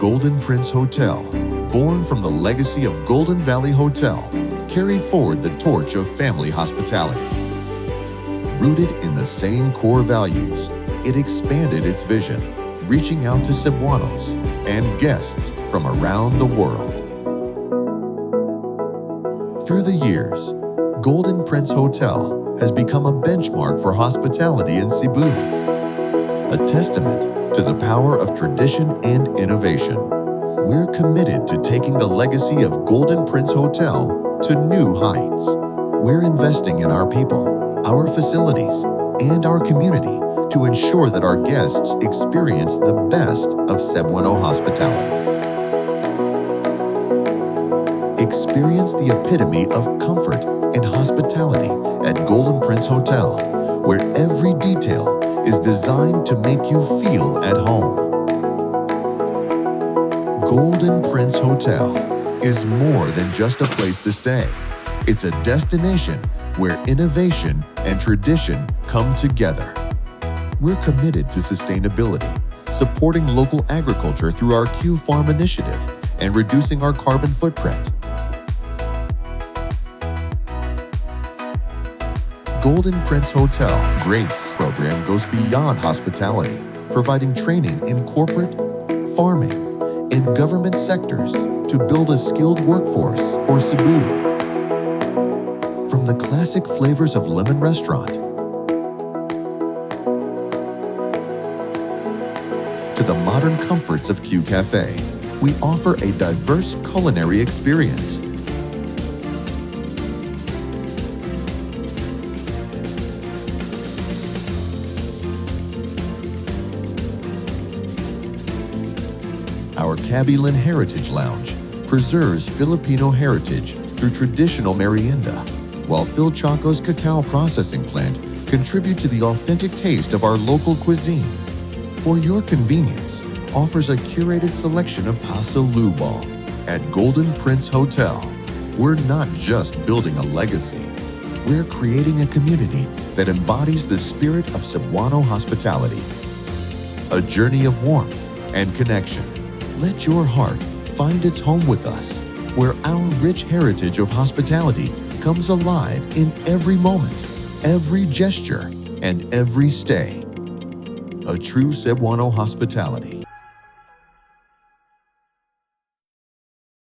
Golden Prince Hotel, born from the legacy of Golden Valley Hotel, carried forward the torch of family hospitality. Rooted in the same core values, it expanded its vision, reaching out to Cebuanos and guests from around the world. Through the years, Golden Prince Hotel has become a benchmark for hospitality in Cebu, a testament to the power of tradition and innovation. We're committed to taking the legacy of Golden Prince Hotel to new heights. We're investing in our people, our facilities, and our community to ensure that our guests experience the best of Cebuano hospitality. Experience the epitome of comfort and hospitality at Golden Prince Hotel, where every detail is designed to make you feel at home. Golden Prince Hotel is more than just a place to stay. It's a destination where innovation and tradition come together. We're committed to sustainability, supporting local agriculture through our Q Farm initiative, and reducing our carbon footprint. Golden Prince Hotel GRACE program goes beyond hospitality, providing training in corporate, farming, and government sectors to build a skilled workforce for Cebu. From the classic flavors of Lemon Restaurant to the modern comforts of Q Cafe, we offer a diverse culinary experience. Our Kabilan Heritage Lounge preserves Filipino heritage through traditional merienda, while Phil Chaco's cacao processing plant contribute to the authentic taste of our local cuisine. For your convenience, offers a curated selection of pasalubong. At Golden Prince Hotel, we're not just building a legacy, we're creating a community that embodies the spirit of Cebuano hospitality. A journey of warmth and connection. Let your heart find its home with us, where our rich heritage of hospitality comes alive in every moment, every gesture, and every stay. A true Cebuano hospitality.